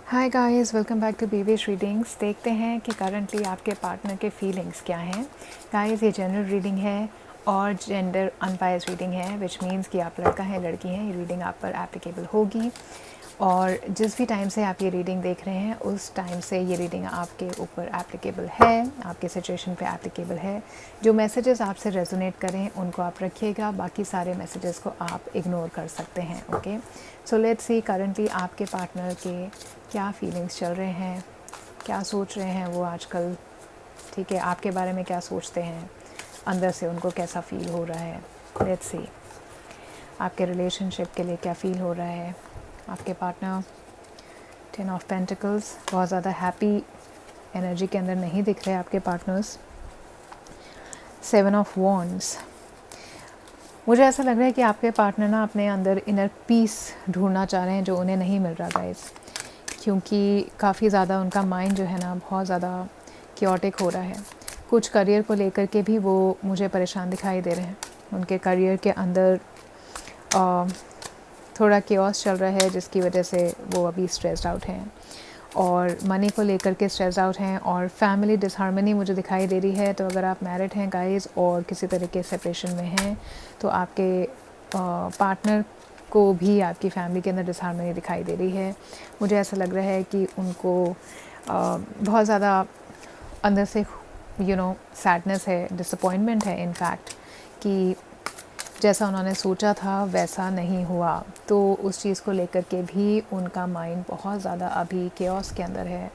Hi guys, welcome back to BVS readings. देखते हैं कि करंटली आपके पार्टनर के फीलिंग्स क्या हैं। गाइस, ये जनरल रीडिंग है और जेंडर अनबायस्ड रीडिंग है, विच मीन्स कि आप लड़का है लड़की हैं, ये रीडिंग आप पर एप्लीकेबल होगी। और जिस भी टाइम से आप ये रीडिंग देख रहे हैं उस टाइम से ये रीडिंग आपके ऊपर एप्लीकेबल है, आपके सिचुएशन पे एप्लीकेबल है। जो मैसेजेस आपसे रेजोनेट करें उनको आप रखिएगा, बाकी सारे मैसेजेस को आप इग्नोर कर सकते हैं। Okay, so let's see currently आपके पार्टनर के क्या फीलिंग्स चल रहे हैं, क्या सोच रहे हैं वो आजकल। ठीक है, आपके बारे में क्या सोचते हैं, अंदर से उनको कैसा फील हो रहा है। लेट्स सी आपके रिलेशनशिप के लिए क्या फ़ील हो रहा है। आपके पार्टनर 10 ऑफ पेंटिकल्स, बहुत ज़्यादा हैप्पी एनर्जी के अंदर नहीं दिख रहे आपके पार्टनर्स। 7 ऑफ वॉन्ड्स, मुझे ऐसा लग रहा है कि आपके पार्टनर ना अपने अंदर इनर पीस ढूंढना चाह रहे हैं जो उन्हें नहीं मिल रहा गाइस, क्योंकि काफ़ी ज़्यादा उनका माइंड जो है ना बहुत ज़्यादा क्योटिक हो रहा है। कुछ करियर को लेकर के भी वो मुझे परेशान दिखाई दे रहे हैं। उनके करियर के अंदर थोड़ा केओस चल रहा है जिसकी वजह से वो अभी स्ट्रेस्ड आउट हैं, और मनी को लेकर के स्ट्रेस्ड आउट हैं, और फैमिली डिसहार्मनी मुझे दिखाई दे रही है। तो अगर आप मैरिड हैं गाइस और किसी तरह के सेपरेशन में हैं तो आपके पार्टनर को भी आपकी फैमिली के अंदर डिसहार्मनी दिखाई दे रही है। मुझे ऐसा लग रहा है कि उनको बहुत ज़्यादा अंदर से सैडनेस है, डिसअपॉइंटमेंट है इनफैक्ट, कि जैसा उन्होंने सोचा था वैसा नहीं हुआ। तो उस चीज़ को लेकर के भी उनका माइंड बहुत ज़्यादा अभी केओस के अंदर है,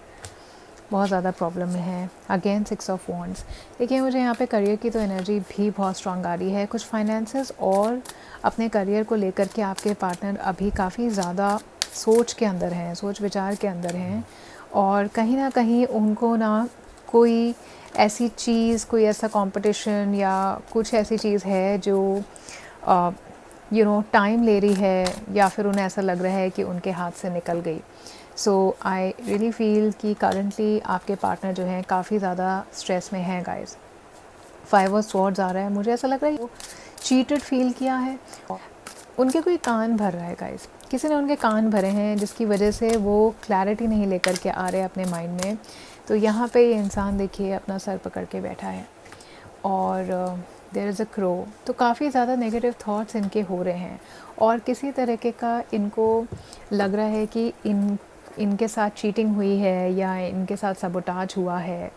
बहुत ज़्यादा प्रॉब्लम में है। अगेन 6 ऑफ वॉन्ड्स, देखिए मुझे यहाँ पे करियर की तो एनर्जी भी बहुत स्ट्रांग आ रही है। कुछ फाइनेंसेस और अपने करियर को लेकर के आपके पार्टनर अभी काफ़ी ज़्यादा सोच के अंदर हैं, सोच विचार के अंदर हैं, और कहीं ना कहीं उनको ना कोई ऐसी चीज़, कोई ऐसा कंपटीशन या कुछ ऐसी चीज़ है जो टाइम ले रही है, या फिर उन्हें ऐसा लग रहा है कि उनके हाथ से निकल गई। सो आई रियली फील कि करंटली आपके पार्टनर जो हैं काफ़ी ज़्यादा स्ट्रेस में हैं गाइस। 5 ऑफ स्वॉर्ड्स आ रहा है, मुझे ऐसा लग रहा है वो चीटेड फील किया है। उनके कोई कान भर रहा है गाइस, किसी ने उनके कान भरे हैं जिसकी वजह से वो क्लैरिटी नहीं लेकर के आ रहे अपने माइंड में। तो यहाँ पे ये इंसान देखिए अपना सर पकड़ के बैठा है, और देयर इज़ अ क्रो। तो काफ़ी ज़्यादा नेगेटिव थॉट्स इनके हो रहे हैं, और किसी तरीके का इनको लग रहा है कि इनके साथ चीटिंग हुई है या इनके साथ सबोटाज हुआ है।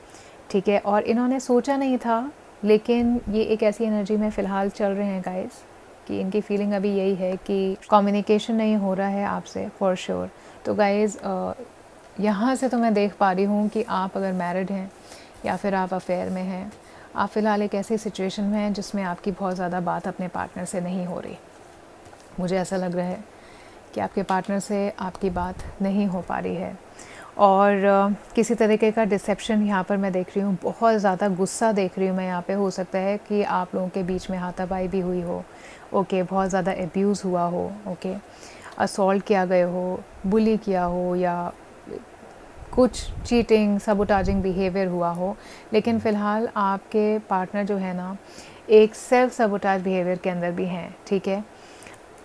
ठीक है, और इन्होंने सोचा नहीं था, लेकिन ये एक ऐसी एनर्जी में फ़िलहाल चल रहे हैं गाइस कि इनकी फीलिंग अभी यही है कि कम्युनिकेशन नहीं हो रहा है आपसे फॉर श्योर। तो गाइस यहाँ से तो मैं देख पा रही हूँ कि आप अगर मैरिड हैं या फिर आप अफेयर में हैं, आप फ़िलहाल एक ऐसी सिचुएशन में हैं जिसमें आपकी बहुत ज़्यादा बात अपने पार्टनर से नहीं हो रही। मुझे ऐसा लग रहा है कि आपके पार्टनर से आपकी बात नहीं हो पा रही है, और किसी तरीके का डिसेप्शन यहाँ पर मैं देख रही हूँ। बहुत ज़्यादा गुस्सा देख रही हूँ मैं यहाँ पे। हो सकता है कि आप लोगों के बीच में हाथापाई भी हुई हो, ओके, बहुत ज़्यादा एब्यूज़ हुआ हो, ओके, असॉल्ट किया गए हो, बुली किया हो, या कुछ चीटिंग सबोटाजिंग बिहेवियर हुआ हो। लेकिन फ़िलहाल आपके पार्टनर जो है ना एक सेल्फ सबोटाज बिहेवियर के अंदर भी हैं। ठीक है,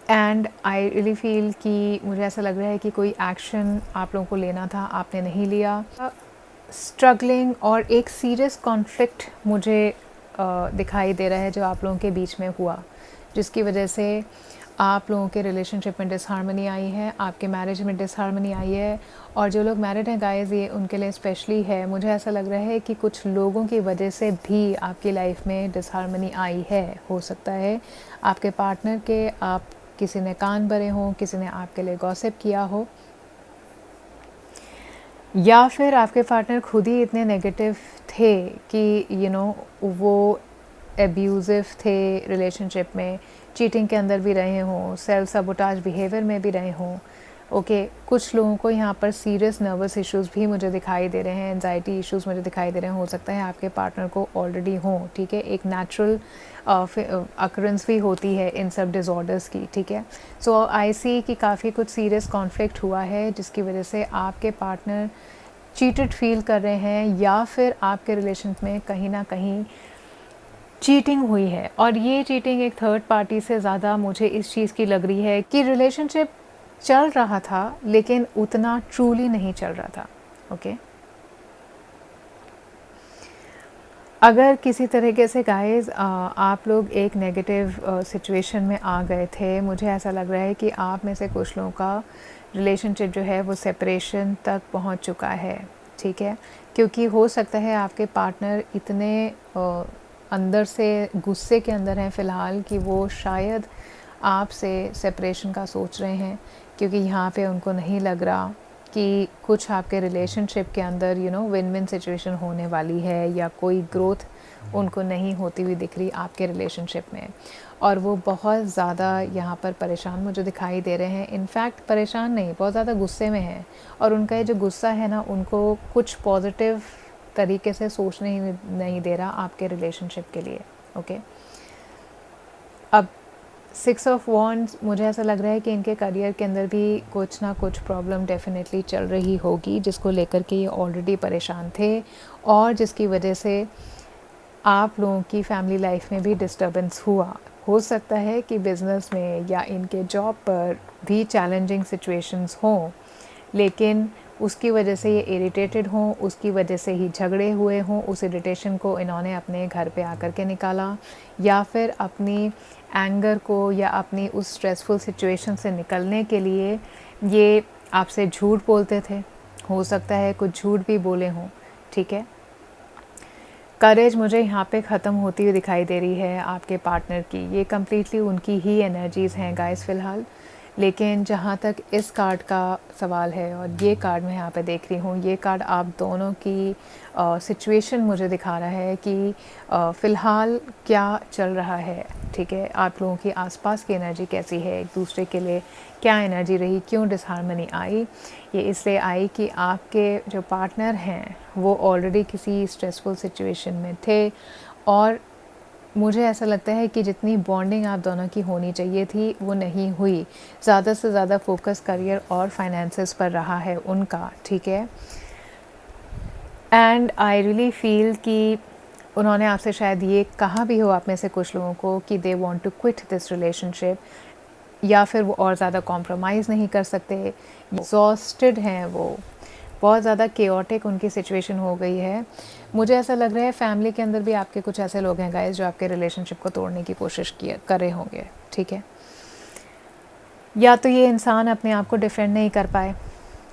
एंड आई रियली फील कि मुझे ऐसा लग रहा है कि कोई एक्शन आप लोगों को लेना था, आपने नहीं लिया। स्ट्रगलिंग और एक सीरियस कॉन्फ्लिक्ट मुझे दिखाई दे रहा है जो आप लोगों के बीच में हुआ, जिसकी वजह से आप लोगों के रिलेशनशिप में डिसहार्मनी आई है, आपके मैरिज में डिसहार्मनी आई है। और जो लोग मैरिड हैं गाइस, ये उनके लिए स्पेशली है। मुझे ऐसा लग रहा है कि कुछ लोगों की वजह से भी आपकी लाइफ में डिसहार्मनी आई है। हो सकता है आपके पार्टनर के आप किसी ने कान भरे हों, किसी ने आपके लिए गॉसिप किया हो, या फिर आपके पार्टनर खुद ही इतने नेगेटिव थे कि वो एब्यूज़िव थे रिलेशनशिप में, चीटिंग के अंदर भी रहे हों, सेल्फ सबोटाज बिहेवियर में भी रहे हों। ओके, कुछ लोगों को यहाँ पर सीरियस नर्वस इश्यूज़ भी मुझे दिखाई दे रहे हैं, एंजाइटी इश्यूज़ मुझे दिखाई दे रहे हैं। हो सकता है आपके पार्टनर को ऑलरेडी हों। ठीक है, एक नेचुरल अकरेंस भी होती है इन सब डिसऑर्डर्स की। ठीक है, सो आई सी कि काफ़ी कुछ सीरियस कॉन्फ्लिक्ट हुआ है जिसकी वजह से आपके पार्टनर चीटेड फील कर रहे हैं, या फिर आपके रिलेशन में कहीं ना कहीं चीटिंग हुई है। और ये चीटिंग एक थर्ड पार्टी से ज़्यादा मुझे इस चीज़ की लग रही है कि रिलेशनशिप चल रहा था लेकिन उतना ट्रूली नहीं चल रहा था। ओके अगर किसी तरीके से गाइस आप लोग एक नेगेटिव सिचुएशन में आ गए थे, मुझे ऐसा लग रहा है कि आप में से कुछ लोगों का रिलेशनशिप जो है वो सेपरेशन तक पहुंच चुका है, ठीक है। क्योंकि हो सकता है आपके पार्टनर इतने अंदर से गुस्से के अंदर हैं फ़िलहाल कि वो शायद आपसे सेपरेशन का सोच रहे हैं, क्योंकि यहाँ पे उनको नहीं लग रहा कि कुछ आपके रिलेशनशिप के अंदर विन विन सिचुएशन होने वाली है, या कोई ग्रोथ उनको नहीं होती हुई दिख रही आपके रिलेशनशिप में। और वो बहुत ज़्यादा यहाँ पर परेशान मुझे दिखाई दे रहे हैं। इनफैक्ट परेशान नहीं, बहुत ज़्यादा गुस्से में हैं। और उनका ये जो गुस्सा है ना, उनको कुछ पॉजिटिव तरीके से सोचने ही नहीं दे रहा आपके रिलेशनशिप के लिए। ओके अब 6 ऑफ वॉन्ड्स, मुझे ऐसा लग रहा है कि इनके करियर के अंदर भी कुछ ना कुछ प्रॉब्लम डेफिनेटली चल रही होगी, जिसको लेकर के ये ऑलरेडी परेशान थे, और जिसकी वजह से आप लोगों की फैमिली लाइफ में भी डिस्टर्बेंस हुआ। हो सकता है कि बिज़नेस में या इनके जॉब पर भी चैलेंजिंग सिचुएशंस हों, लेकिन उसकी वजह से ये इरिटेटेड हों, उसकी वजह से ही झगड़े हुए हों। उस इरिटेशन को इन्होंने अपने घर पे आकर के निकाला, या फिर अपनी एंगर को या अपनी उस स्ट्रेसफुल सिचुएशन से निकलने के लिए ये आपसे झूठ बोलते थे। हो सकता है कुछ झूठ भी बोले हों, ठीक है। करेज मुझे यहाँ पे ख़त्म होती हुई दिखाई दे रही है आपके पार्टनर की। ये कम्प्लीटली उनकी ही एनर्जीज़ हैं गाइस फ़िलहाल। लेकिन जहाँ तक इस कार्ड का सवाल है, और ये कार्ड मैं यहाँ पे देख रही हूँ, ये कार्ड आप दोनों की सिचुएशन मुझे दिखा रहा है कि फ़िलहाल क्या चल रहा है, ठीक है। आप लोगों की आसपास की एनर्जी कैसी है, एक दूसरे के लिए क्या एनर्जी रही, क्यों डिसहार्मनी आई। ये इसलिए आई कि आपके जो पार्टनर हैं वो ऑलरेडी किसी स्ट्रेसफुल सिचुएशन में थे, और मुझे ऐसा लगता है कि जितनी बॉन्डिंग आप दोनों की होनी चाहिए थी वो नहीं हुई। ज़्यादा से ज़्यादा फोकस करियर और फाइनेंसेस पर रहा है उनका, ठीक है। एंड आई रियली फील कि उन्होंने आपसे शायद ये कहा भी हो, आप में से कुछ लोगों को, कि they want to quit this relationship, या फिर वो और ज़्यादा कॉम्प्रोमाइज़ नहीं कर सकते, एग्जॉस्टेड हैं वो, बहुत ज़्यादा केओटिक उनकी सिचुएशन हो गई है। मुझे ऐसा लग रहा है फैमिली के अंदर भी आपके कुछ ऐसे लोग हैं गाइस जो आपके रिलेशनशिप को तोड़ने की कोशिश कर रहे होंगे, ठीक है। या तो ये इंसान अपने आप को डिफेंड नहीं कर पाए,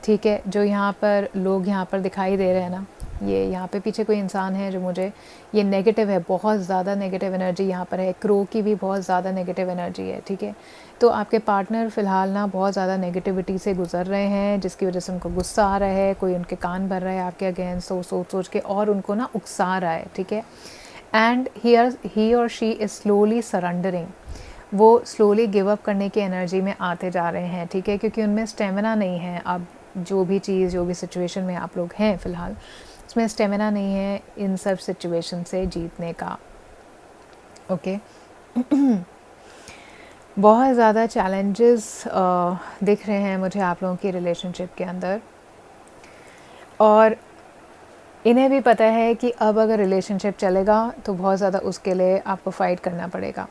ठीक है। जो यहाँ पर लोग यहाँ पर दिखाई दे रहे हैं ना, ये यहाँ पे पीछे कोई इंसान है जो मुझे ये नेगेटिव है, बहुत ज़्यादा नेगेटिव एनर्जी यहाँ पर है। क्रो की भी बहुत ज़्यादा नेगेटिव एनर्जी है, ठीक है। तो आपके पार्टनर फ़िलहाल ना बहुत ज़्यादा नेगेटिविटी से गुजर रहे हैं, जिसकी वजह से उनको गुस्सा आ रहा है, कोई उनके कान भर रहा है आपके अगेंस्ट सोच के, और उनको ना उकसा रहा है, ठीक है। एंड ही और शी इज़ स्लोली सरेंडरिंग, वो स्लोली गिव अप करने की एनर्जी में आते जा रहे हैं, ठीक है। क्योंकि उनमें स्टेमिना नहीं है। अब जो भी चीज़, जो भी सिचुएशन में आप लोग हैं फ़िलहाल, उसमें स्टेमिना नहीं है इन सब सिचुएशन से जीतने का, ओके। बहुत ज़्यादा चैलेंजेस दिख रहे हैं मुझे आप लोगों की रिलेशनशिप के अंदर, और इन्हें भी पता है कि अब अगर रिलेशनशिप चलेगा तो बहुत ज़्यादा उसके लिए आपको फ़ाइट करना पड़ेगा।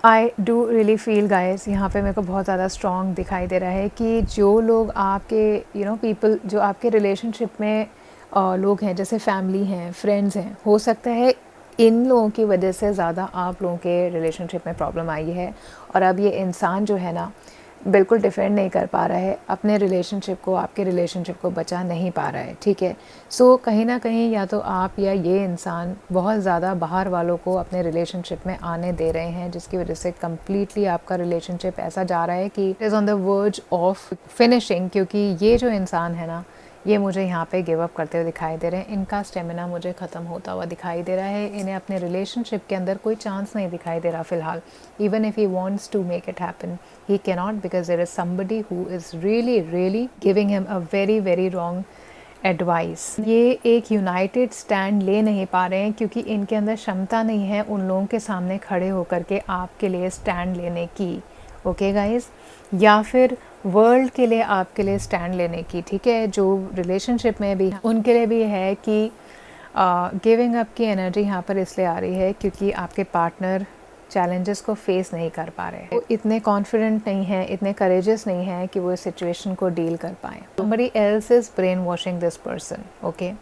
I do really feel guys, यहाँ पे मेरे को बहुत ज़्यादा स्ट्रॉन्ग दिखाई दे रहा है कि जो लोग आपके पीपल जो आपके रिलेशनशिप में लोग हैं, जैसे फैमिली हैं, फ्रेंड्स हैं, हो सकता है इन लोगों की वजह से ज़्यादा आप लोगों के रिलेशनशिप में प्रॉब्लम आई है, और अब ये इंसान जो है ना बिल्कुल डिफेंड नहीं कर पा रहा है अपने रिलेशनशिप को, आपके रिलेशनशिप को बचा नहीं पा रहा है, ठीक है। सो कहीं ना कहीं या तो आप या ये इंसान बहुत ज़्यादा बाहर वालों को अपने रिलेशनशिप में आने दे रहे हैं, जिसकी वजह से कम्प्लीटली आपका रिलेशनशिप ऐसा जा रहा है कि it is on the verge of finishing. क्योंकि ये जो इंसान है ना, ये मुझे यहाँ पे गिव अप करते हुए दिखाई दे रहे हैं। इनका स्टेमिना मुझे ख़त्म होता हुआ दिखाई दे रहा है। इन्हें अपने रिलेशनशिप के अंदर कोई चांस नहीं दिखाई दे रहा फ़िलहाल। Even if he wants to make it happen, he can not, because there is somebody who is really giving him a very wrong advice. ये एक यूनाइटेड स्टैंड ले नहीं पा रहे हैं, क्योंकि इनके अंदर क्षमता नहीं है उन लोगों के सामने खड़े होकर के आपके लिए स्टैंड लेने की, ओके गाइज़, या फिर वर्ल्ड के लिए आपके लिए स्टैंड लेने की, ठीक है। जो रिलेशनशिप में भी उनके लिए भी है कि गिविंग अप की एनर्जी यहाँ पर इसलिए आ रही है क्योंकि आपके पार्टनर चैलेंजेस को फेस नहीं कर पा रहे, वो इतने कॉन्फिडेंट नहीं हैं, इतने करेजियस नहीं हैं कि वो इस सिचुएशन को डील कर पाएँ। Somebody else is brain washing this person, okay.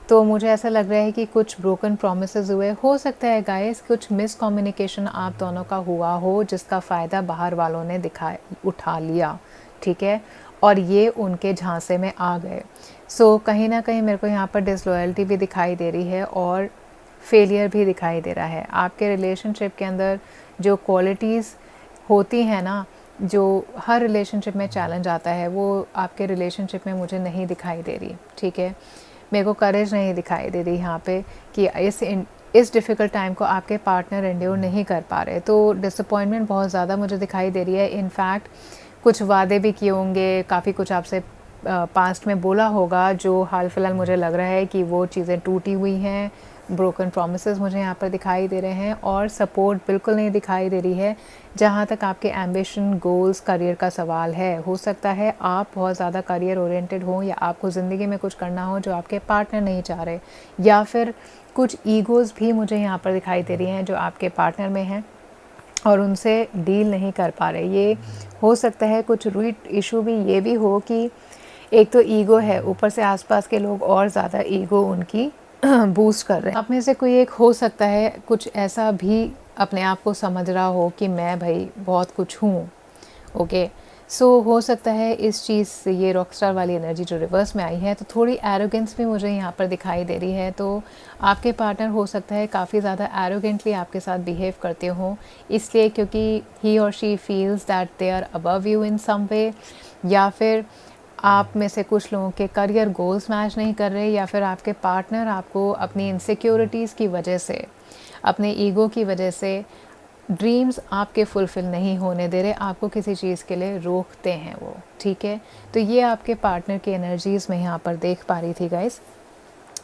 तो मुझे ऐसा लग रहा है कि कुछ ब्रोकन प्रोमिसेस हुए, हो सकता है गाइस कुछ मिस कम्युनिकेशन आप दोनों का हुआ हो, जिसका फ़ायदा बाहर वालों ने उठा लिया, ठीक है, और ये उनके झांसे में आ गए। सो कहीं ना कहीं मेरे को यहाँ पर डिसलॉयल्टी भी दिखाई दे रही है और फेलियर भी दिखाई दे रहा है। आपके रिलेशनशिप के अंदर जो क्वालिटीज़ होती हैं ना, जो हर रिलेशनशिप में चैलेंज आता है, वो आपके रिलेशनशिप में मुझे नहीं दिखाई दे रही, ठीक है। मेरे को करेज नहीं दिखाई दे रही यहाँ पे कि इस डिफ़िकल्ट टाइम को आपके पार्टनर एंड्योर नहीं कर पा रहे। तो डिसअपॉइंटमेंट बहुत ज़्यादा मुझे दिखाई दे रही है। इनफैक्ट कुछ वादे भी किए होंगे, काफ़ी कुछ आपसे पास्ट में बोला होगा, जो हाल फिलहाल मुझे लग रहा है कि वो चीज़ें टूटी हुई हैं। ब्रोकन प्रॉमिसेस मुझे यहाँ पर दिखाई दे रहे हैं और सपोर्ट बिल्कुल नहीं दिखाई दे रही है। जहाँ तक आपके एम्बिशन, गोल्स, करियर का सवाल है, हो सकता है आप बहुत ज़्यादा करियर ओरिएंटेड हो या आपको ज़िंदगी में कुछ करना हो जो आपके पार्टनर नहीं चाह रहे, या फिर कुछ ईगोज़ भी मुझे यहाँ पर दिखाई दे रही हैं जो आपके पार्टनर में हैं और उनसे डील नहीं कर पा रहे। ये हो सकता है कुछ रूट इशू भी ये भी हो कि एक तो ईगो है, ऊपर से आसपास के लोग और ज़्यादा ईगो उनकी बूस्ट कर रहे हैं। आप में से कोई एक हो सकता है कुछ ऐसा भी अपने आप को समझ रहा हो कि मैं भाई बहुत कुछ हूँ, ओके। सो हो सकता है इस चीज़ से ये रॉकस्टार वाली एनर्जी जो रिवर्स में आई है, तो थोड़ी एरोगेंस भी मुझे यहाँ पर दिखाई दे रही है। तो आपके पार्टनर हो सकता है काफ़ी ज़्यादा एरोगेंटली आपके साथ बिहेव करते हों, इसलिए क्योंकि ही और she feels that they are above you in some way, या फिर आप में से कुछ लोगों के करियर गोल्स मैच नहीं कर रहे, या फिर आपके पार्टनर आपको अपनी इनसिक्योरिटीज़ की वजह से, अपने ईगो की वजह से ड्रीम्स आपके फुलफ़िल नहीं होने दे रहे, आपको किसी चीज़ के लिए रोकते हैं वो, ठीक है। तो ये आपके पार्टनर की एनर्जीज़ में यहाँ पर देख पा रही थी गाइस,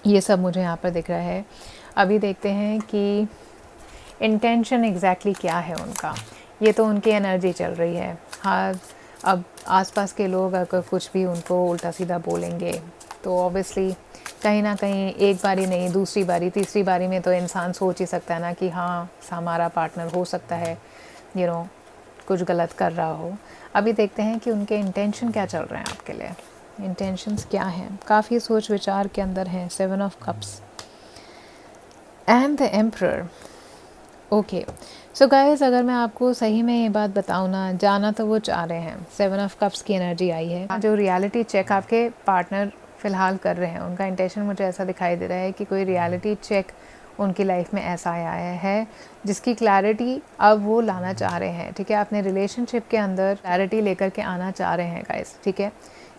ये सब मुझे यहाँ पर दिख रहा है। अभी देखते हैं कि इंटेंशन एग्जैक्टली क्या है उनका। ये तो उनकी एनर्जी चल रही है। हाँ, अब आसपास के लोग अगर कुछ भी उनको उल्टा सीधा बोलेंगे तो ऑब्वियसली कहीं ना कहीं एक बारी नहीं, दूसरी बारी, तीसरी बारी में तो इंसान सोच ही सकता है ना कि हाँ, हमारा पार्टनर हो सकता है कुछ गलत कर रहा हो। अभी देखते हैं कि उनके इंटेंशन क्या चल रहे हैं आपके लिए, इंटेंशंस क्या हैं। काफ़ी सोच विचार के अंदर हैं। 7 of cups and the emperor, okay. So guys, अगर मैं आपको सही में ये बात बताऊँ ना, जाना तो वो चाह रहे हैं। 7 ऑफ कप्स की एनर्जी आई है। जो रियलिटी चेक आपके पार्टनर फ़िलहाल कर रहे हैं, उनका इंटेंशन मुझे ऐसा दिखाई दे रहा है कि कोई रियलिटी चेक उनकी लाइफ में ऐसा आया है जिसकी क्लैरिटी अब वो लाना चाह रहे हैं, ठीक है। अपने रिलेशनशिप के अंदर क्लैरिटी लेकर के आना चाह रहे हैं गाइस, ठीक है।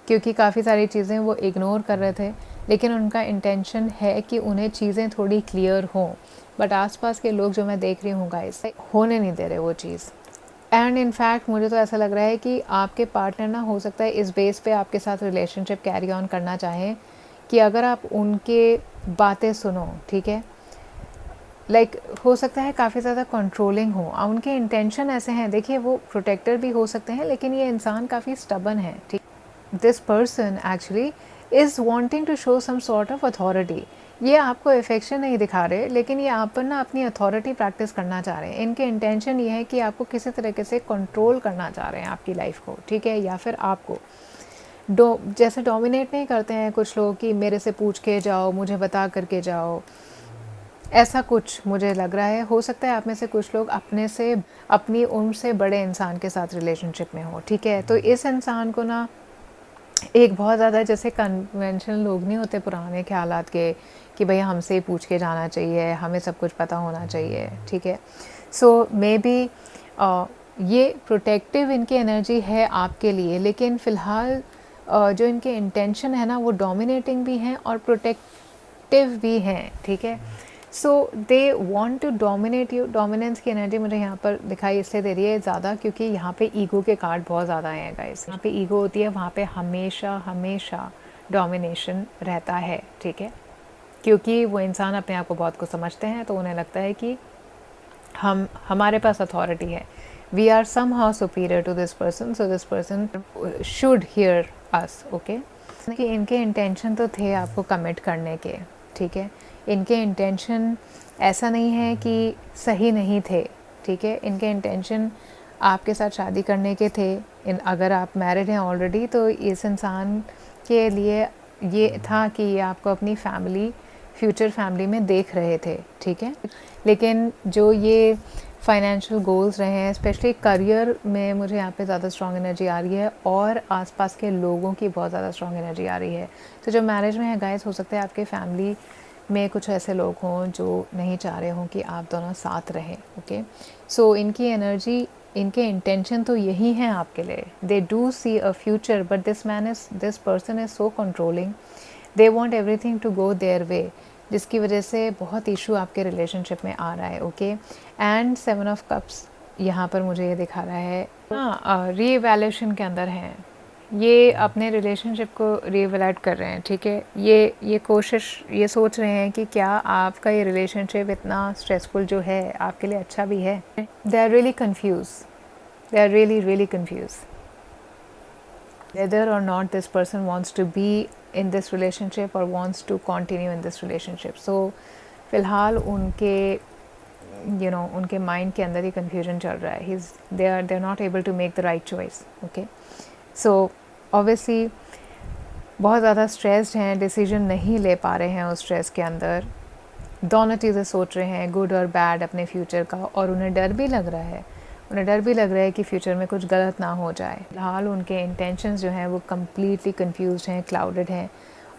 क्योंकि काफ़ी सारी चीज़ें वो इग्नोर कर रहे थे, लेकिन उनका इंटेंशन है कि उन्हें चीज़ें थोड़ी क्लियर हों, बट आसपास के लोग जो मैं देख रही हूँ गाइस, होने नहीं दे रहे वो चीज़। एंड इनफैक्ट मुझे तो ऐसा लग रहा है कि आपके पार्टनर ना, हो सकता है इस बेस पे आपके साथ रिलेशनशिप कैरी ऑन करना चाहें कि अगर आप उनके बातें सुनो, ठीक है, लाइक हो सकता है काफ़ी ज़्यादा कंट्रोलिंग हो। उनके इंटेंशन ऐसे हैं, देखिए वो प्रोटेक्टर भी हो सकते हैं, लेकिन ये इंसान काफ़ी स्टबन है, ठीक। This person actually is wanting to show some sort of authority. ये आपको अफेक्शन नहीं दिखा रहे, लेकिन ये आप पर ना अपनी अथॉरिटी प्रैक्टिस करना चाह रहे हैं। इनके इंटेंशन ये है कि आपको किसी तरीके से कंट्रोल करना चाह रहे हैं आपकी लाइफ को, ठीक है, या फिर आपको जैसे डोमिनेट नहीं करते हैं कुछ लोग कि मेरे से पूछ के जाओ, मुझे बता करके जाओ, ऐसा कुछ मुझे लग रहा है। हो सकता है आप में से कुछ लोग अपनी उम्र से बड़े इंसान के साथ रिलेशनशिप में हो, ठीक है। तो इस इंसान को ना एक बहुत ज़्यादा, जैसे कन्वेंशनल लोग नहीं होते पुराने ख्यालात के, कि भैया हमसे ही पूछ के जाना चाहिए, हमें सब कुछ पता होना चाहिए, ठीक है। सो मे बी ये प्रोटेक्टिव इनकी एनर्जी है आपके लिए, लेकिन फ़िलहाल जो इनके इंटेंशन है ना, वो डोमिनेटिंग भी हैं और प्रोटेक्टिव भी हैं, ठीक है। So they want to dominate you. Dominance की एनर्जी मुझे यहाँ पर दिखाई इसलिए दे रही है ज़्यादा, क्योंकि यहाँ पे ईगो के कार्ड बहुत ज़्यादा आए हैं गाइस। यहाँ पे ईगो होती है, वहाँ पे हमेशा डोमिनेशन रहता है, ठीक है। क्योंकि वो इंसान अपने आप को बहुत कुछ समझते हैं, तो उन्हें लगता है कि हमारे पास अथॉरिटी है, we are somehow superior to this person, so this person should hear us, okay. कि इनके इंटेंशन तो थे आपको कमिट करने के, ठीक है। इनके इंटेंशन ऐसा नहीं है कि सही नहीं थे, ठीक है। इनके इंटेंशन आपके साथ शादी करने के थे। अगर आप मैरिड हैं ऑलरेडी तो इस इंसान के लिए ये था कि ये आपको अपनी फैमिली, फ्यूचर फैमिली में देख रहे थे, ठीक है। लेकिन जो ये फाइनेंशियल गोल्स रहे हैं, स्पेशली करियर में मुझे यहाँ पे ज़्यादा स्ट्रॉन्ग एनर्जी आ रही है और आसपास के लोगों की बहुत ज़्यादा स्ट्रॉन्ग एनर्जी आ रही है। तो जो मैरिज में है गाइस, हो सकता है आपके फैमिली में कुछ ऐसे लोग हों जो नहीं चाह रहे हों कि आप दोनों साथ रहें, ओके। सो इनकी एनर्जी, इनके इंटेंशन तो यही हैं आपके लिए। They do see a future, but this person is so controlling, they want everything to go their way, जिसकी वजह से बहुत इशू आपके रिलेशनशिप में आ रहा है, ओके। एंड 7 ऑफ कप्स यहाँ पर मुझे ये दिखा रहा है, हाँ, रीवैल्यूएशन के अंदर हैं ये, अपने रिलेशनशिप को रीवैल्यूएट कर रहे हैं, ठीक है। ये कोशिश, ये सोच रहे हैं कि क्या आपका ये रिलेशनशिप इतना स्ट्रेसफुल जो है आपके लिए अच्छा भी है। They are really confuse, they are really confuse whether or not this person wants to be in this relationship or wants to continue in this relationship. So फ़िलहाल उनके उनके माइंड के अंदर ही कन्फ्यूजन चल रहा है। They are not able to make the right choice, okay. So obviously बहुत ज़्यादा स्ट्रेस्ड हैं, डिसीजन नहीं ले पा रहे हैं। उस स्ट्रेस के अंदर दोनों चीज़ें सोच रहे हैं, गुड और बैड, अपने फ्यूचर का, और उन्हें डर भी लग रहा है कि फ्यूचर में कुछ गलत ना हो जाए। फिलहाल उनके इंटेंशंस जो हैं वो कम्प्लीटली कंफ्यूज्ड हैं, क्लाउडेड हैं,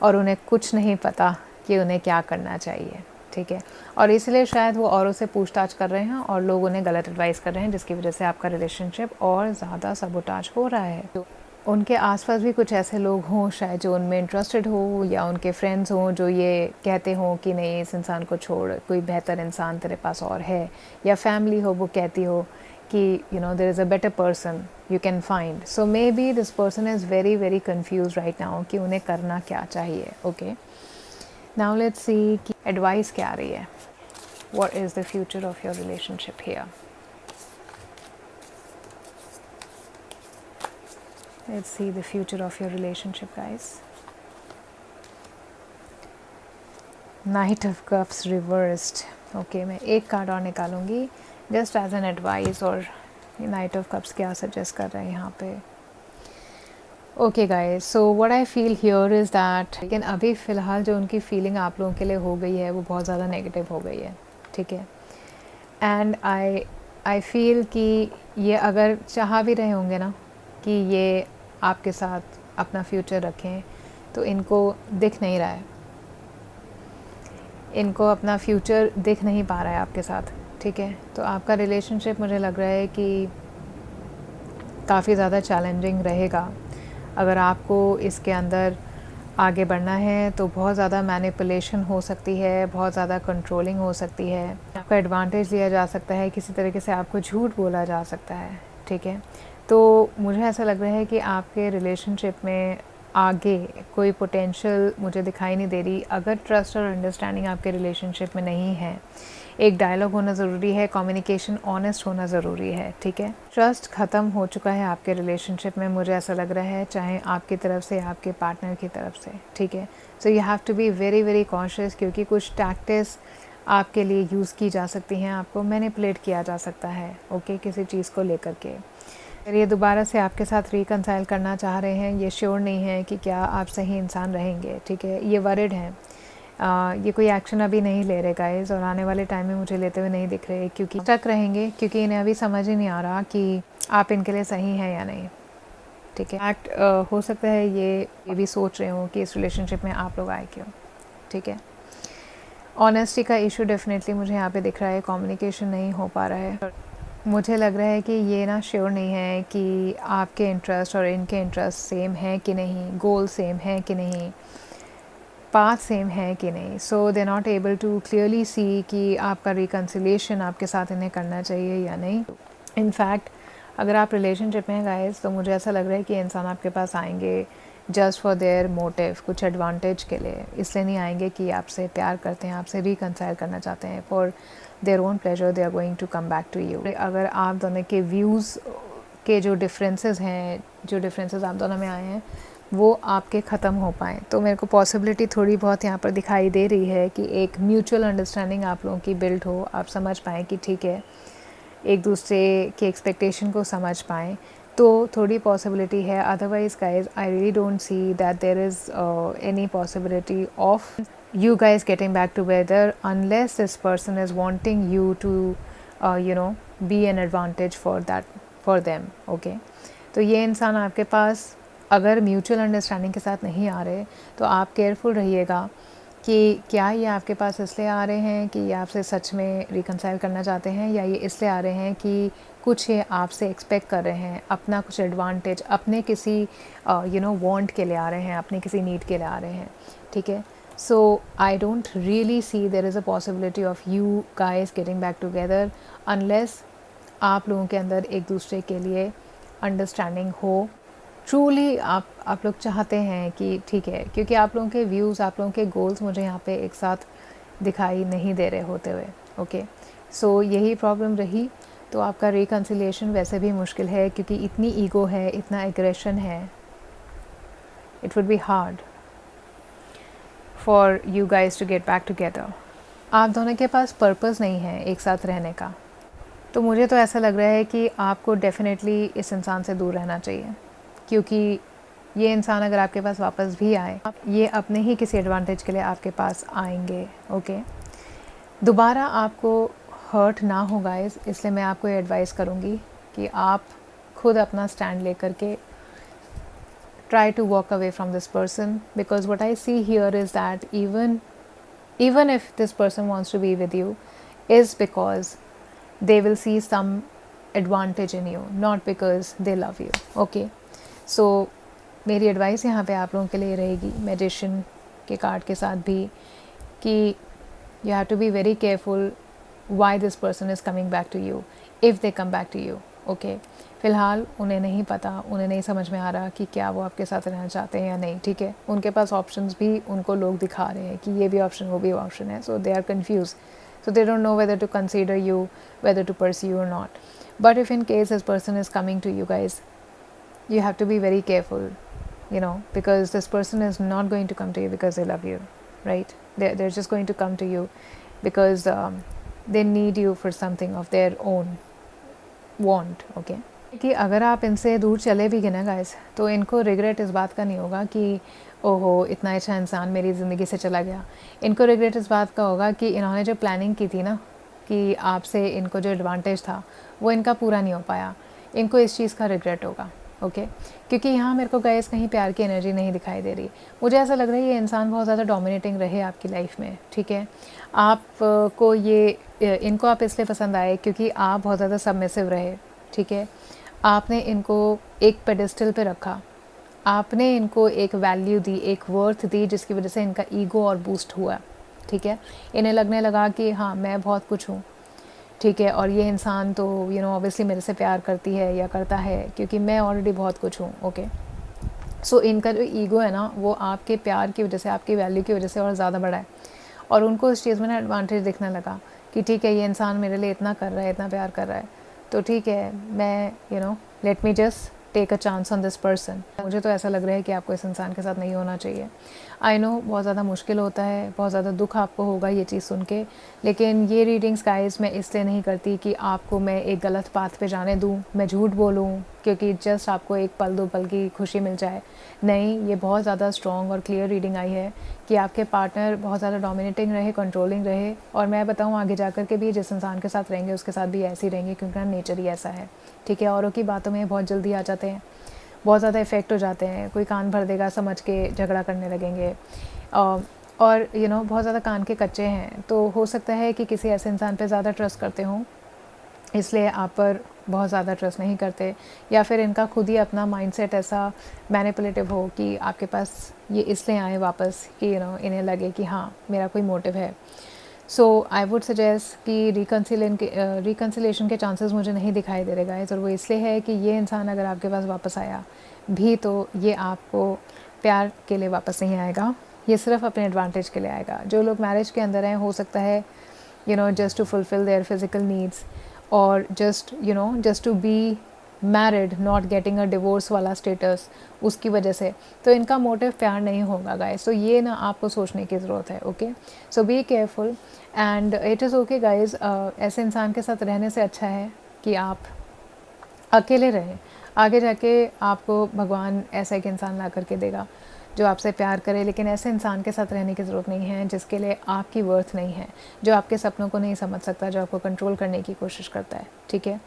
और उन्हें कुछ नहीं पता कि उन्हें क्या करना चाहिए, ठीक है। और इसलिए शायद वो औरों से पूछताछ कर रहे हैं और लोग उन्हें गलत एडवाइस कर रहे हैं, जिसकी वजह से आपका रिलेशनशिप और ज़्यादा सबोटाज हो रहा है। तो उनके आसपास भी कुछ ऐसे लोग हों शायद जो उनमें इंटरेस्टेड हो, या उनके फ्रेंड्स हों जो ये कहते हों कि नहीं, इस इंसान को छोड़ कोई बेहतर इंसान तेरे पास और है, या फैमिली हो वो कहती हो कि there is a better person you can find. So maybe this person is very confuse right now कि उन्हें करना क्या चाहिए, ओके। नाउ लेट्स सी कि एडवाइस क्या आ रही है। What is the future of your relationship here. Let's see the future of your relationship, guys. Knight of Cups reversed. Okay, मैं एक कार्ड और निकालूंगी just as an advice, और Knight of Cups क्या suggest कर रहे हैं यहाँ पे। Okay guys, so what I feel here is that, लेकिन अभी फ़िलहाल जो उनकी फीलिंग आप लोगों के लिए हो गई है वो बहुत ज़्यादा नेगेटिव हो गई है, ठीक है। एंड आई फील कि ये अगर चाह भी रहे होंगे ना कि ये आपके साथ अपना फ्यूचर रखें, तो इनको दिख नहीं रहा है, इनको अपना फ्यूचर दिख नहीं पा रहा है आपके साथ, ठीक है। तो आपका रिलेशनशिप मुझे लग रहा है कि काफ़ी ज़्यादा चैलेंजिंग रहेगा। अगर आपको इसके अंदर आगे बढ़ना है तो बहुत ज़्यादा मैनिपुलेशन हो सकती है, बहुत ज़्यादा कंट्रोलिंग हो सकती है, आपका एडवांटेज लिया जा सकता है, किसी तरीके से आपको झूठ बोला जा सकता है, ठीक है। तो मुझे ऐसा लग रहा है कि आपके रिलेशनशिप में आगे कोई पोटेंशियल मुझे दिखाई नहीं दे रही। अगर ट्रस्ट और अंडरस्टैंडिंग आपके रिलेशनशिप में नहीं है, एक डायलॉग होना ज़रूरी है, कम्युनिकेशन ऑनेस्ट होना ज़रूरी है, ठीक है। ट्रस्ट ख़त्म हो चुका है आपके रिलेशनशिप में, मुझे ऐसा लग रहा है, चाहे आपकी तरफ से आपके पार्टनर की तरफ से, ठीक है। So you have to be very cautious, क्योंकि कुछ टैक्टिक्स आपके लिए यूज़ की जा सकती हैं, आपको मैनिपुलेट किया जा सकता है, ओके, किसी चीज़ को लेकर के। अगर ये दोबारा से आपके साथ रिकंसाइल करना चाह रहे हैं, ये श्योर नहीं है कि क्या आप सही इंसान रहेंगे, ठीक है, ये वरिड हैं, ये कोई एक्शन अभी नहीं ले रहे गाइस, और आने वाले टाइम में मुझे लेते हुए नहीं दिख रहे, क्योंकि स्टक रहेंगे, क्योंकि इन्हें अभी समझ ही नहीं आ रहा कि आप इनके लिए सही हैं या नहीं, ठीक है। एक्ट हो सकता है ये भी सोच रहे हो कि इस रिलेशनशिप में आप लोग आए क्यों, ठीक है। ऑनेस्टी का इशू डेफिनेटली मुझे यहाँ पे दिख रहा है, कम्युनिकेशन नहीं हो पा रहा है। मुझे लग रहा है कि ये ना श्योर नहीं है कि आपके इंटरेस्ट और इनके इंटरेस्ट सेम है कि नहीं, गोल सेम है कि नहीं, पाथ सेम है कि नहीं। So they not able to clearly see कि आपका रिकन्सिलिएशन आपके साथ इन्हें करना चाहिए या नहीं। इनफैक्ट अगर आप रिलेशनशिप में हैं गाइस, तो मुझे ऐसा लग रहा है कि इंसान आपके पास आएंगे जस्ट फॉर देयर मोटिव, कुछ एडवांटेज के लिए, इसलिए नहीं आएंगे कि आपसे प्यार करते हैं, आपसे रिकन्साइल करना चाहते हैं। For their own pleasure they are going to come back to you. अगर आप दोनों के व्यूज़ के जो डिफरेंसेस हैं, जो डिफरेंसेस आप दोनों में आए हैं, वो आपके ख़त्म हो पाएँ, तो मेरे को पॉसिबिलिटी थोड़ी बहुत यहाँ पर दिखाई दे रही है कि एक म्यूचुअल अंडरस्टैंडिंग आप लोगों की बिल्ड हो, आप समझ पाएँ कि ठीक है, एक दूसरे के एक्सपेक्टेशन को समझ पाएँ तो थोड़ी पॉसिबिलिटी है। Otherwise guys I really don't see that there is any possibility of you guys getting back together unless this person is wanting you to be an advantage for them. okay, तो ये इंसान आपके पास अगर mutual understanding के साथ नहीं आ रहे तो आप केयरफुल रहिएगा कि क्या ये आपके पास इसलिए आ रहे हैं कि ये आपसे सच में रिकंसाइल करना चाहते हैं, या ये इसलिए आ रहे हैं कि कुछ ये आपसे एक्सपेक्ट कर रहे हैं, अपना कुछ एडवांटेज अपने किसी वांट के लिए आ रहे हैं, अपने किसी नीड के लिए आ रहे हैं। ठीक है, so I don't really see there is a possibility of you guys getting back together unless आप लोगों के अंदर एक दूसरे के लिए अंडरस्टैंडिंग हो। ट्रूली आप लोग चाहते हैं कि ठीक है, क्योंकि आप लोगों के व्यूज़, आप लोगों के गोल्स मुझे यहाँ पे एक साथ दिखाई नहीं दे रहे होते हुए। ओके, सो यही प्रॉब्लम रही तो आपका रिकन्सिलिएशन वैसे भी मुश्किल है, क्योंकि इतनी ईगो है, इतना एग्रेशन है, it would be hard for you guys to get back together. आप दोनों के पास पर्पस नहीं है एक साथ रहने का, तो मुझे तो ऐसा लग रहा है कि आपको डेफिनेटली इस इंसान से दूर रहना चाहिए, क्योंकि ये इंसान अगर आपके पास वापस भी आए, ये अपने ही किसी एडवांटेज के लिए आपके पास आएंगे। ओके, दोबारा आपको हर्ट ना हो गाइस, इसलिए मैं आपको ये एडवाइस करूँगी कि आप खुद अपना स्टैंड लेकर के try to walk away from this person, because what I see here is that even if this person wants to be with you is because they will see some advantage in you, not because they love you. Okay, so मेरी advice यहाँ पे आप लोगों के लिए रहेगी magician के card के साथ भी कि you have to be very careful why this person is coming back to you if they come back to you. Okay, फ़िलहाल उन्हें नहीं पता, उन्हें नहीं समझ में आ रहा कि क्या वो आपके साथ रहना चाहते हैं या नहीं। ठीक है, उनके पास ऑप्शंस भी उनको लोग दिखा रहे हैं कि ये भी ऑप्शन वो भी ऑप्शन है, so they are confused, so they don't know whether to consider you, whether to pursue और not. But if in case this person is coming to you guys, you have to be very careful, because this person is not going to come to you because they love you, right? They're just going to come to you because they need you for something of their own want. Okay, कि अगर आप इनसे दूर चले भी गए ना guys, तो इनको रिग्रेट इस बात का नहीं होगा कि ओहो इतना अच्छा इंसान मेरी ज़िंदगी से चला गया। इनको रिग्रेट इस बात का होगा कि इन्होंने जो प्लानिंग की थी ना, कि आपसे इनको जो एडवांटेज था वो इनका पूरा नहीं हो पाया, इनको इस चीज़ का रिग्रेट होगा। ओके, क्योंकि यहाँ मेरे को गाइस कहीं प्यार की एनर्जी नहीं दिखाई दे रही। मुझे ऐसा लग रहा है ये इंसान बहुत ज़्यादा डोमिनेटिंग रहे आपकी लाइफ में। ठीक है, आप को इनको आप इसलिए पसंद आए क्योंकि आप बहुत ज़्यादा सबमिसिव रहे। ठीक है, आपने इनको एक पेडेस्टल पे रखा, आपने इनको एक वैल्यू दी, एक वर्थ दी, जिसकी वजह से इनका ईगो और बूस्ट हुआ। ठीक है, इन्हें लगने लगा कि हाँ मैं बहुत कुछ हूँ। ठीक है, और ये इंसान तो ऑब्वियसली मेरे से प्यार करती है या करता है क्योंकि मैं ऑलरेडी बहुत कुछ हूँ। ओके, सो इनका जो ईगो है ना, वो आपके प्यार की वजह से, आपकी वैल्यू की वजह से और ज़्यादा बढ़ा है, और उनको इस चीज़ में ना एडवांटेज दिखने लगा कि ठीक है ये इंसान मेरे लिए इतना कर रहा है, इतना प्यार कर रहा है, तो ठीक है मैं let me just take a chance on this person. मुझे तो ऐसा लग रहा है कि आपको इस इंसान के साथ नहीं होना चाहिए। आई नो बहुत ज़्यादा मुश्किल होता है, बहुत ज़्यादा दुख आपको होगा ये चीज़ सुन के, लेकिन ये रीडिंग्स गाइस मैं इसलिए नहीं करती कि आपको मैं एक गलत पाथ पे जाने दूँ, मैं झूठ बोलूँ क्योंकि जस्ट आपको एक पल दो पल की खुशी मिल जाए। नहीं, ये बहुत ज़्यादा स्ट्रॉन्ग और क्लियर रीडिंग आई है कि आपके पार्टनर बहुत ज़्यादा डोमिनेटिंग रहे, कंट्रोलिंग रहे, और मैं बताऊँ आगे जाकर के भी जिस इंसान के साथ रहेंगे उसके साथ भी ऐसे ही रहेंगे, क्योंकि नेचर ही ऐसा है। ठीक है, औरों की बातों में बहुत जल्दी आ जाते हैं, बहुत ज़्यादा इफ़ेक्ट हो जाते हैं, कोई कान भर देगा समझ के झगड़ा करने लगेंगे, और बहुत ज़्यादा कान के कच्चे हैं। तो हो सकता है कि किसी ऐसे इंसान पे ज़्यादा ट्रस्ट करते हों, इसलिए आप पर बहुत ज़्यादा ट्रस्ट नहीं करते, या फिर इनका खुद ही अपना माइंडसेट ऐसा मैनिपुलेटिव हो कि आपके पास ये इसलिए आए वापस कि इन्हें लगे कि हाँ मेरा कोई मोटिव है। सो आई वुड सजेस्ट कि रिकन्सिलेशन के चांसेस मुझे नहीं दिखाई दे रहे गाइस, और वो इसलिए है कि ये इंसान अगर आपके पास वापस आया भी तो ये आपको प्यार के लिए वापस नहीं आएगा, ये सिर्फ अपने एडवांटेज के लिए आएगा। जो लोग मैरिज के अंदर हैं, हो सकता है just to fulfil their physical needs, और just to be married, not getting a divorce वाला स्टेटस, उसकी वजह से, तो इनका मोटिव प्यार नहीं होगा गाइस। तो ये ना आपको सोचने की ज़रूरत है। Okay, so be careful and it is okay guys. ऐसे इंसान के साथ रहने से अच्छा है कि आप अकेले रहें। आगे जाके आपको भगवान ऐसा एक इंसान ला करके देगा जो आपसे प्यार करे, लेकिन ऐसे इंसान के साथ रहने की ज़रूरत नहीं है जिसके लिए आपकी वर्थ नहीं है, जो आपके सपनों को नहीं समझ सकता, जो आपको कंट्रोल करने की कोशिश करता है, ठीक है।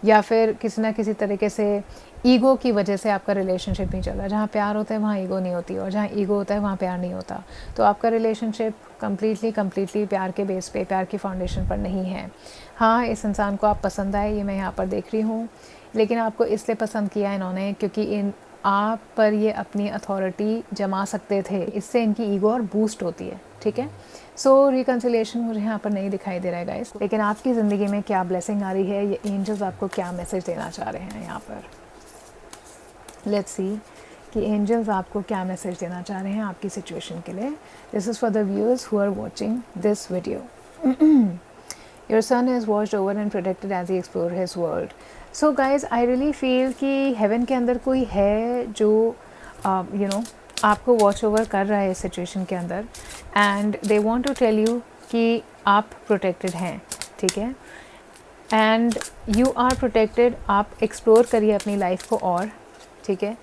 या फिर किसी ना किसी तरीके से ईगो की वजह से आपका रिलेशनशिप नहीं चल रहा। जहाँ प्यार होता है वहाँ ईगो नहीं होती, और जहाँ ईगो होता है वहाँ प्यार नहीं होता। तो आपका रिलेशनशिप कम्प्लीटली प्यार के बेस पे, प्यार की फाउंडेशन पर नहीं है। हाँ, इस इंसान को आप पसंद आए, ये मैं यहाँ पर देख रही हूँ, लेकिन आपको इसलिए पसंद किया इन्होंने क्योंकि इन आप पर ये अपनी अथॉरिटी जमा सकते थे, इससे इनकी ईगो और बूस्ट होती है, ठीक है। सो रिकन्सिलिएशन मुझे यहाँ पर नहीं दिखाई दे रहा है गाइस, लेकिन आपकी ज़िंदगी में क्या ब्लेसिंग आ रही है, ये एंजल्स आपको क्या मैसेज देना चाह रहे हैं यहाँ पर। लेट्स सी कि एंजल्स आपको क्या मैसेज देना चाह रहे हैं आपकी सिचुएशन के लिए। This is for the viewers who are watching this video. Your son is watched over and protected as he explored his world. So guys, I really feel कि heaven के अंदर कोई है जो you know आपको watch over कर रहा है इस सिचुएशन के अंदर, and they want to tell you कि आप प्रोटेक्टेड हैं, ठीक है। And you are protected. आप एक्सप्लोर करिए अपनी लाइफ को और, ठीक है।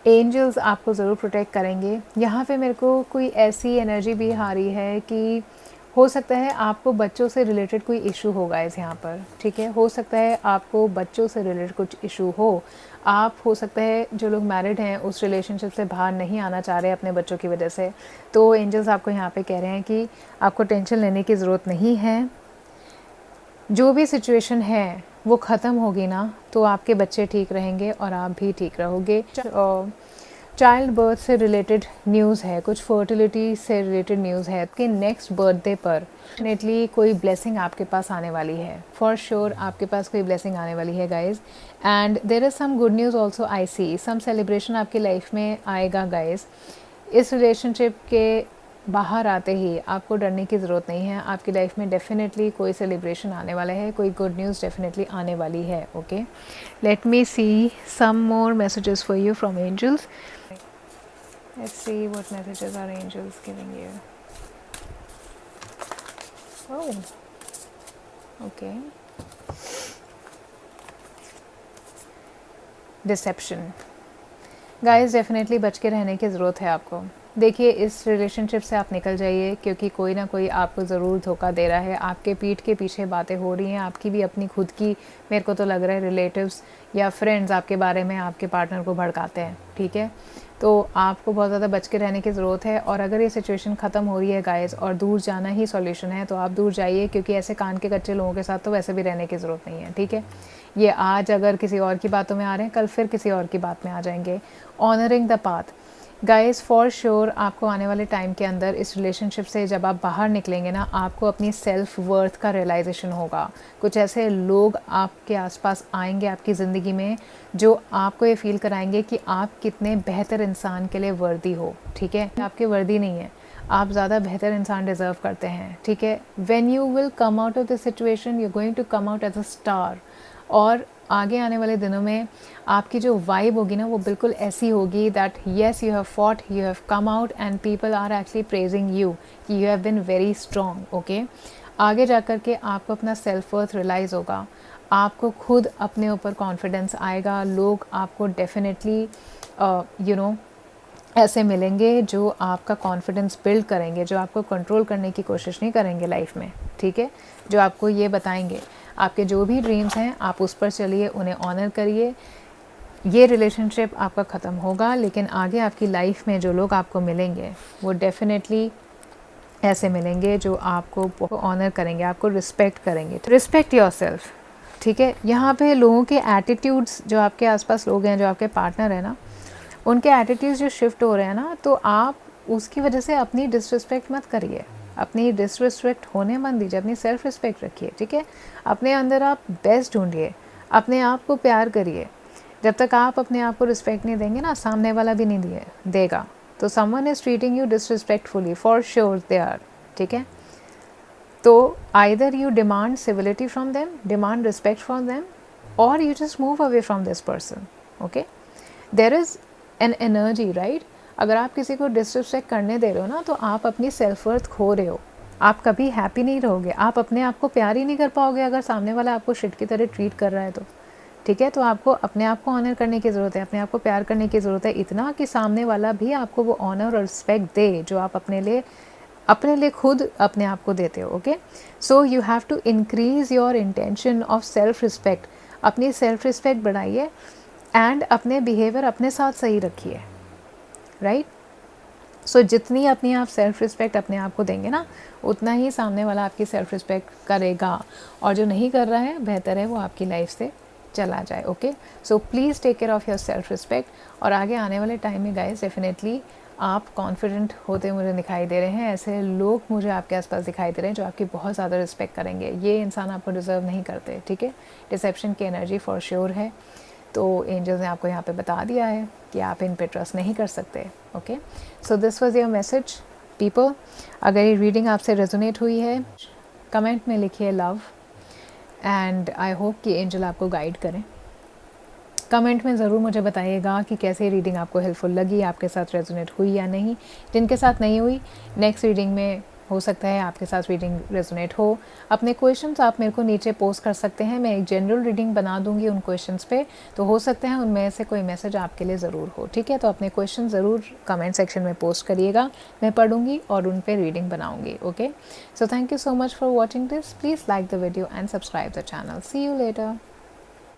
एंजल्स आपको ज़रूर प्रोटेक्ट करेंगे। यहाँ पे मेरे को कोई ऐसी एनर्जी भी आ रही है कि हो सकता है आपको बच्चों से रिलेटेड कोई इशू होगा इस यहाँ पर, ठीक है। हो सकता है आपको बच्चों से रिलेटेड कुछ इशू हो। आप हो सकता है जो लोग मैरिड हैं उस रिलेशनशिप से बाहर नहीं आना चाह रहे अपने बच्चों की वजह से। तो एंजल्स आपको यहाँ पे कह रहे हैं कि आपको टेंशन लेने की ज़रूरत नहीं है। जो भी सिचुएशन है वो ख़त्म होगी ना, तो आपके बच्चे ठीक रहेंगे और आप भी ठीक रहोगे। चाइल्ड बर्थ से रिलेटेड न्यूज़ है, कुछ फर्टिलिटी से रिलेटेड न्यूज़ है कि नेक्स्ट बर्थडे पर डेफिनेटली कोई ब्लेसिंग आपके पास आने वाली है। फॉर श्योर आपके पास कोई ब्लेसिंग आने वाली है guys. And there is some good news also I see. Some celebration आपकी लाइफ में आएगा गाइज। इस रिलेशनशिप के बाहर आते ही आपको डरने की ज़रूरत नहीं है। आपकी लाइफ में डेफिनेटली कोई सेलिब्रेशन आने वाला है, कोई गुड न्यूज़ डेफिनेटली आने वाली है। Okay, let me see some more messages for you from angels. Let's see what messages are angels giving you. Oh, okay. Deception. Guys, definitely बच के रहने की ज़रूरत है आपको। देखिए, इस रिलेशनशिप से आप निकल जाइए, क्योंकि कोई ना कोई आपको ज़रूर धोखा दे रहा है। आपके पीठ के पीछे बातें हो रही हैं, आपकी भी अपनी खुद की, मेरे को तो लग रहा है रिलेटिव्स या फ्रेंड्स आपके बारे में आपके पार्टनर को भड़काते हैं, ठीक है। तो आपको बहुत ज़्यादा बच के रहने की ज़रूरत है। और अगर ये सिचुएशन ख़त्म हो रही है गाइस और दूर जाना ही सॉल्यूशन है, तो आप दूर जाइए, क्योंकि ऐसे कान के कच्चे लोगों के साथ तो वैसे भी रहने की ज़रूरत नहीं है, ठीक है। ये आज अगर किसी और की बातों में आ रहे हैं, कल फिर किसी और की बात में आ जाएंगे। Honouring the path guys, for sure आपको आने वाले टाइम के अंदर इस रिलेशनशिप से जब आप बाहर निकलेंगे ना, आपको अपनी सेल्फ वर्थ का रियलाइजेशन होगा। कुछ ऐसे लोग आपके आसपास आएंगे आपकी ज़िंदगी में जो आपको ये फील कराएंगे कि आप कितने बेहतर इंसान के लिए वर्दी हो, ठीक है। आपकी वर्दी नहीं है, आप ज़्यादा बेहतर इंसान डिज़र्व करते हैं, ठीक है। When you will come out of this situation, you are going to come out as a star. और आगे आने वाले दिनों में आपकी जो वाइब होगी ना, वो बिल्कुल ऐसी होगी that yes you have fought, you have come out and people are actually praising you कि you have been very strong. Okay, आगे जा कर के आपको अपना सेल्फ वर्थ रियलाइज़ होगा, आपको खुद अपने ऊपर कॉन्फिडेंस आएगा। लोग आपको डेफिनेटली यू नो ऐसे मिलेंगे जो आपका कॉन्फिडेंस बिल्ड करेंगे, जो आपको कंट्रोल करने की कोशिश नहीं करेंगे लाइफ में, ठीक है। जो आपको ये बताएंगे आपके जो भी ड्रीम्स हैं, आप उस पर चलिए, उन्हें ऑनर करिए। ये रिलेशनशिप आपका ख़त्म होगा, लेकिन आगे आपकी लाइफ में जो लोग आपको मिलेंगे वो डेफिनेटली ऐसे मिलेंगे जो आपको ऑनर करेंगे, आपको रिस्पेक्ट करेंगे। रिस्पेक्ट योरसेल्फ, ठीक है। यहाँ पे लोगों के एटीट्यूड्स, जो आपके आसपास लोग हैं, जो आपके पार्टनर हैं ना, उनके एटीट्यूड्स जो शिफ्ट हो रहे हैं ना, तो आप उसकी वजह से अपनी डिसरिस्पेक्ट मत करिए, अपनी डिसरिस्पेक्ट होने मत दीजिए, अपनी सेल्फ रिस्पेक्ट रखिए, ठीक है। अपने अंदर आप बेस्ट ढूंढिए, अपने आप को प्यार करिए। जब तक आप अपने आप को रिस्पेक्ट नहीं देंगे ना, सामने वाला भी नहीं देगा। तो someone is treating you disrespectfully, for sure they are, ठीक है। तो either you demand civility from them, demand respect from them, और you just move away from this person. Okay, there is an energy, right. अगर आप किसी को disrespect करने दे रहे हो ना, तो आप अपनी सेल्फ वर्थ खो रहे हो, आप कभी हैप्पी नहीं रहोगे, आप अपने आप को प्यार ही नहीं कर पाओगे अगर सामने वाला आपको शिट की तरह ट्रीट कर रहा है तो, ठीक है। तो आपको अपने आप को ऑनर करने की ज़रूरत है, अपने आप को प्यार करने की ज़रूरत है, इतना कि सामने वाला भी आपको वो ऑनर और रिस्पेक्ट दे जो आप अपने लिए खुद अपने आप को देते हो। Okay, so you have to increase your intention of self respect, अपनी सेल्फ रिस्पेक्ट बढ़ाइए एंड अपने बिहेवियर अपने साथ सही रखिए, राइट। सो जितनी अपनी आप सेल्फ रिस्पेक्ट अपने आप को देंगे ना, उतना ही सामने वाला आपकी सेल्फ रिस्पेक्ट करेगा, और जो नहीं कर रहा है बेहतर है वो आपकी लाइफ से चला जाए। Okay, so please take care of your self respect. और आगे आने वाले टाइम में गाइस डेफिनेटली आप कॉन्फिडेंट होते मुझे दिखाई दे रहे हैं, ऐसे लोग मुझे आपके आसपास दिखाई दे रहे हैं जो आपकी बहुत ज़्यादा रिस्पेक्ट करेंगे। ये इंसान आपको डिज़र्व नहीं करते, ठीक है। डिसेप्शन की एनर्जी फॉर श्योर है, तो एंजल्स ने आपको यहाँ पे बता दिया है कि आप इन पे ट्रस्ट नहीं कर सकते। Okay, so this was your message people. अगर ये रीडिंग आपसे रेजोनेट हुई है, कमेंट में लिखिए लव, एंड आई होप कि एंजल आपको गाइड करें। कमेंट में ज़रूर मुझे बताइएगा कि कैसे रीडिंग आपको हेल्पफुल लगी, आपके साथ रेजोनेट हुई या नहीं। जिनके साथ नहीं हुई, नेक्स्ट रीडिंग में हो सकता है आपके साथ रीडिंग रेजोनेट हो। अपने क्वेश्चंस आप मेरे को नीचे पोस्ट कर सकते हैं, मैं एक जनरल रीडिंग बना दूंगी उन क्वेश्चंस पे, तो हो सकता है उनमें से कोई मैसेज आपके लिए ज़रूर हो, ठीक है। तो अपने क्वेश्चन ज़रूर कमेंट सेक्शन में पोस्ट करिएगा, मैं पढ़ूंगी और उन पर रीडिंग बनाऊंगी। Okay, so thank you so much for watching this. Please like the video and subscribe the channel. See you letter.